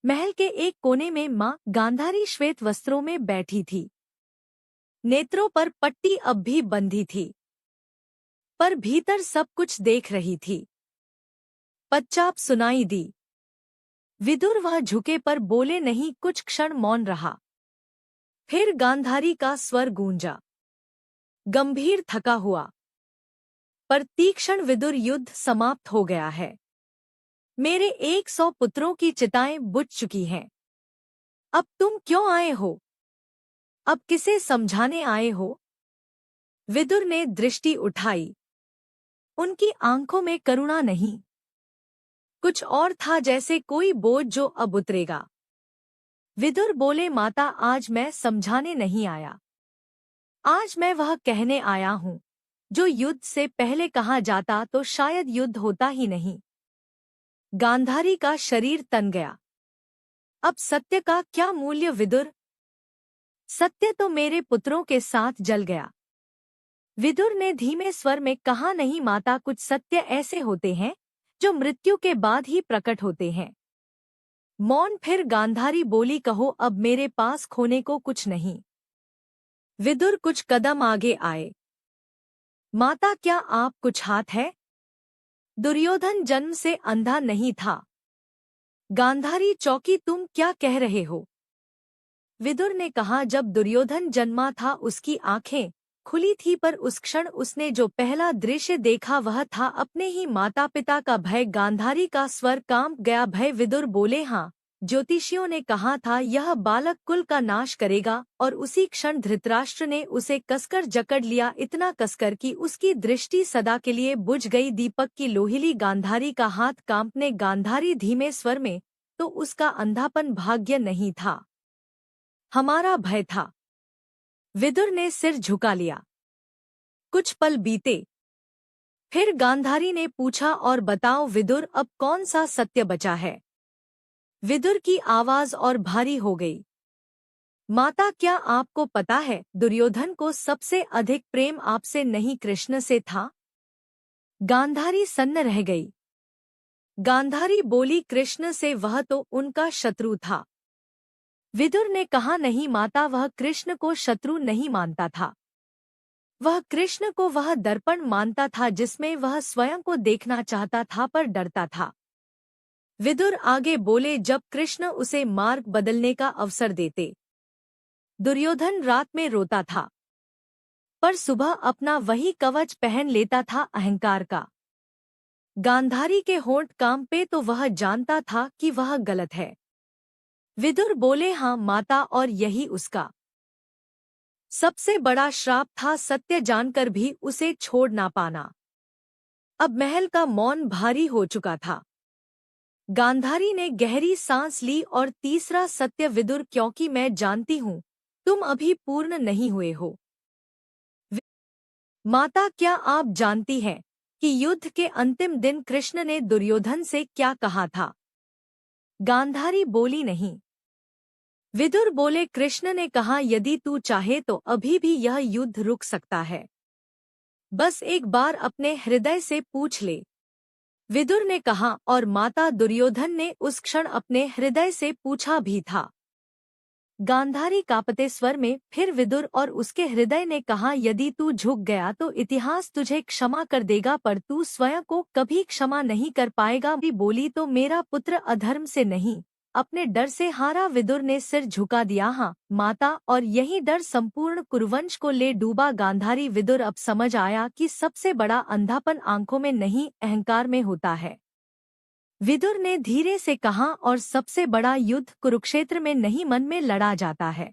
महल के एक कोने में माँ गांधारी श्वेत वस्त्रों में बैठी थी। नेत्रों पर पट्टी अब भी बंधी थी, पर भीतर सब कुछ देख रही थी। पश्चात सुनाई दी। विदुर वह झुके पर बोले नहीं, कुछ क्षण मौन रहा। फिर गांधारी का स्वर गूंजा, गंभीर थका हुआ पर तीक्ष्ण। विदुर, युद्ध समाप्त हो गया है। मेरे 100 पुत्रों की चिताएं बुझ चुकी हैं। अब तुम क्यों आए हो? अब किसे समझाने आए हो? विदुर ने दृष्टि उठाई। उनकी आंखों में करुणा नहीं, कुछ और था, जैसे कोई बोझ जो अब उतरेगा। विदुर बोले, माता, आज मैं समझाने नहीं आया। आज मैं वह कहने आया हूँ जो युद्ध से पहले कहा जाता तो शायद युद्ध होता ही नहीं। गांधारी का शरीर तन गया। अब सत्य का क्या मूल्य विदुर? सत्य तो मेरे पुत्रों के साथ जल गया। विदुर ने धीमे स्वर में कहा, नहीं माता, कुछ सत्य ऐसे होते हैं जो मृत्यु के बाद ही प्रकट होते हैं। मौन। फिर गांधारी बोली, कहो, अब मेरे पास खोने को कुछ नहीं। विदुर कुछ कदम आगे आए। माता, क्या आप कुछ हाथ है? दुर्योधन जन्म से अंधा नहीं था। गांधारी चौकी, तुम क्या कह रहे हो? विदुर ने कहा, जब दुर्योधन जन्मा था उसकी आंखें खुली थी, पर उस क्षण उसने जो पहला दृश्य देखा वह था अपने ही माता पिता का भय। गांधारी का स्वर कांप गया। भय? विदुर बोले, हाँ, ज्योतिषियों ने कहा था यह बालक कुल का नाश करेगा। और उसी क्षण धृतराष्ट्र ने उसे कसकर जकड़ लिया, इतना कसकर कि उसकी दृष्टि सदा के लिए बुझ गई। दीपक की लोहिली गांधारी का हाथ कांपने। गांधारी धीमे स्वर में, तो उसका अंधापन भाग्य नहीं था, हमारा भय था। विदुर ने सिर झुका लिया। कुछ पल बीते। फिर गांधारी ने पूछा, और बताओ विदुर, अब कौन सा सत्य बचा है? विदुर की आवाज और भारी हो गई। माता, क्या आपको पता है दुर्योधन को सबसे अधिक प्रेम आपसे नहीं, कृष्ण से था? गांधारी सन्न रह गई। गांधारी बोली, कृष्ण से? वह तो उनका शत्रु था। विदुर ने कहा, नहीं माता, वह कृष्ण को शत्रु नहीं मानता था। वह कृष्ण को वह दर्पण मानता था जिसमें वह स्वयं को देखना चाहता था पर डरता था। विदुर आगे बोले, जब कृष्ण उसे मार्ग बदलने का अवसर देते। दुर्योधन रात में रोता था, पर सुबह अपना वही कवच पहन लेता था, अहंकार का। गांधारी के होंठ कांपे तो वह जानता था कि वह गलत है। विदुर बोले, हाँ माता, और यही उसका सबसे बड़ा श्राप था, सत्य जानकर भी उसे छोड़ ना पाना। अब महल का मौन भारी हो चुका था। गांधारी ने गहरी सांस ली और तीसरा सत्य, विदुर, क्योंकि मैं जानती हूँ तुम अभी पूर्ण नहीं हुए हो। माता, क्या आप जानती हैं कि युद्ध के अंतिम दिन कृष्ण ने दुर्योधन से क्या कहा था? गांधारी बोली, नहीं। विदुर बोले, कृष्ण ने कहा, यदि तू चाहे तो अभी भी यह युद्ध रुक सकता है। बस एक बार अपने हृदय से पूछ ले। विदुर ने कहा, और माता, दुर्योधन ने उस क्षण अपने हृदय से पूछा भी था। गांधारी कांपते स्वर में फिर विदुर और उसके हृदय ने कहा, यदि तू झुक गया तो इतिहास तुझे क्षमा कर देगा, पर तू स्वयं को कभी क्षमा नहीं कर पाएगा। भी बोली, तो मेरा पुत्र अधर्म से नहीं, अपने डर से हारा। विदुर ने सिर झुका दिया, हाँ माता, और यही डर संपूर्ण कुरुवंश को ले डूबा। गांधारी, विदुर, अब समझ आया कि सबसे बड़ा अंधापन आंखों में नहीं, अहंकार में होता है। विदुर ने धीरे से कहा, और सबसे बड़ा युद्ध कुरुक्षेत्र में नहीं, मन में लड़ा जाता है।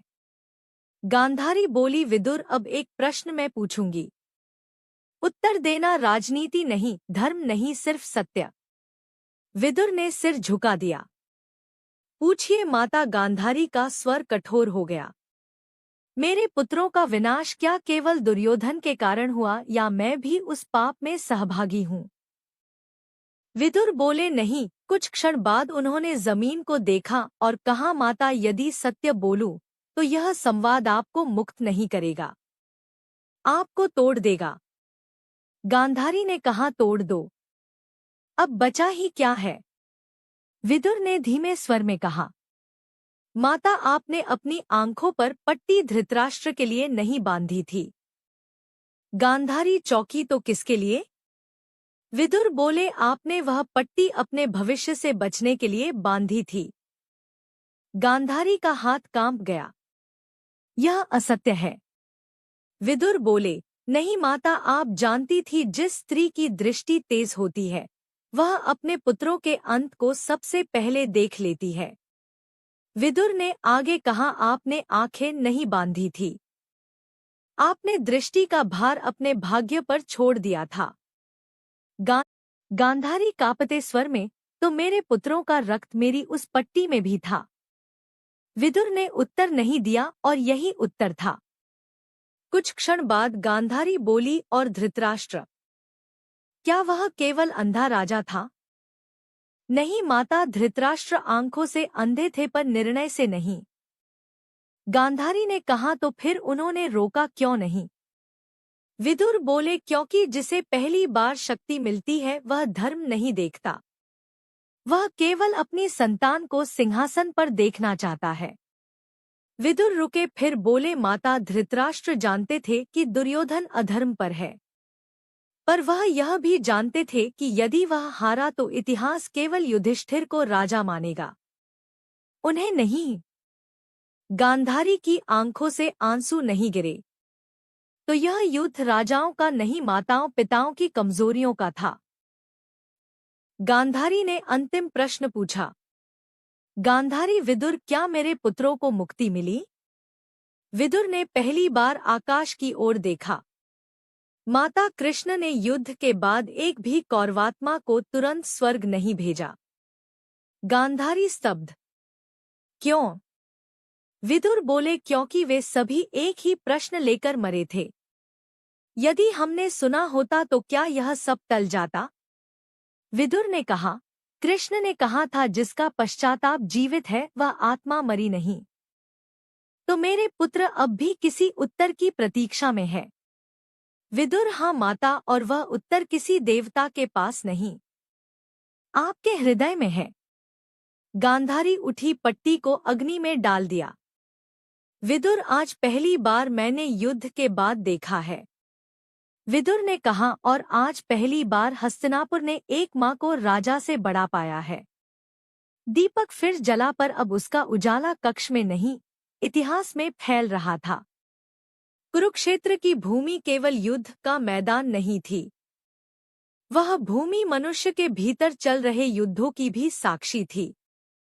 गांधारी बोली, विदुर, अब एक प्रश्न मैं पूछूंगी, उत्तर देना। राजनीति नहीं, धर्म नहीं, सिर्फ सत्य। विदुर ने सिर झुका दिया। पूछिए माता। गांधारी का स्वर कठोर हो गया। मेरे पुत्रों का विनाश क्या केवल दुर्योधन के कारण हुआ, या मैं भी उस पाप में सहभागी हूँ? विदुर बोले, नहीं। कुछ क्षण बाद उन्होंने जमीन को देखा और कहा, माता, यदि सत्य बोलूं तो यह संवाद आपको मुक्त नहीं करेगा, आपको तोड़ देगा। गांधारी ने कहा, तोड़ दो, अब बचा ही क्या है? विदुर ने धीमे स्वर में कहा। माता, आपने अपनी आंखों पर पट्टी धृतराष्ट्र के लिए नहीं बांधी थी। गांधारी चौंकी, तो किसके लिए? विदुर बोले, आपने वह पट्टी अपने भविष्य से बचने के लिए बांधी थी। गांधारी का हाथ कांप गया। यह असत्य है। विदुर बोले, नहीं माता, आप जानती थी जिस स्त्री की दृष्टि तेज होती है वह अपने पुत्रों के अंत को सबसे पहले देख लेती है। विदुर ने आगे कहा, आपने आंखें नहीं बांधी थी। आपने दृष्टि का भार अपने भाग्य पर छोड़ दिया था। गांधारी कांपते स्वर में, तो मेरे पुत्रों का रक्त मेरी उस पट्टी में भी था। विदुर ने उत्तर नहीं दिया और यही उत्तर था। कुछ क्षण बाद गांधारी बोली, और धृतराष्ट्र, क्या वह केवल अंधा राजा था? नहीं माता, धृतराष्ट्र आंखों से अंधे थे पर निर्णय से नहीं। गांधारी ने कहा, तो फिर उन्होंने रोका क्यों नहीं? विदुर बोले, क्योंकि जिसे पहली बार शक्ति मिलती है वह धर्म नहीं देखता। वह केवल अपनी संतान को सिंहासन पर देखना चाहता है। विदुर रुके, फिर बोले, माता, धृतराष्ट्र जानते थे कि दुर्योधन अधर्म पर है, पर वह यह भी जानते थे कि यदि वह हारा तो इतिहास केवल युधिष्ठिर को राजा मानेगा, उन्हें नहीं। गांधारी की आंखों से आंसू नहीं गिरे। तो यह युद्ध राजाओं का नहीं, माताओं पिताओं की कमजोरियों का था। गांधारी ने अंतिम प्रश्न पूछा। गांधारी, विदुर, क्या मेरे पुत्रों को मुक्ति मिली? विदुर ने पहली बार आकाश की ओर देखा। माता, कृष्ण ने युद्ध के बाद एक भी कौरवात्मा को तुरंत स्वर्ग नहीं भेजा। गांधारी स्तब्ध। क्यों? विदुर बोले, क्योंकि वे सभी एक ही प्रश्न लेकर मरे थे। यदि हमने सुना होता तो क्या यह सब टल जाता? विदुर ने कहा, कृष्ण ने कहा था, जिसका पश्चाताप जीवित है वह आत्मा मरी नहीं। तो मेरे पुत्र अब भी किसी उत्तर की प्रतीक्षा में है। विदुर, हाँ माता, और वह उत्तर किसी देवता के पास नहीं, आपके हृदय में है। गांधारी उठी, पट्टी को अग्नि में डाल दिया। विदुर, आज पहली बार मैंने युद्ध के बाद देखा है। विदुर ने कहा, और आज पहली बार हस्तिनापुर ने एक माँ को राजा से बड़ा पाया है। दीपक फिर जला, पर अब उसका उजाला कक्ष में नहीं, इतिहास में फैल रहा था। कुरुक्षेत्र की भूमि केवल युद्ध का मैदान नहीं थी, वह भूमि मनुष्य के भीतर चल रहे युद्धों की भी साक्षी थी।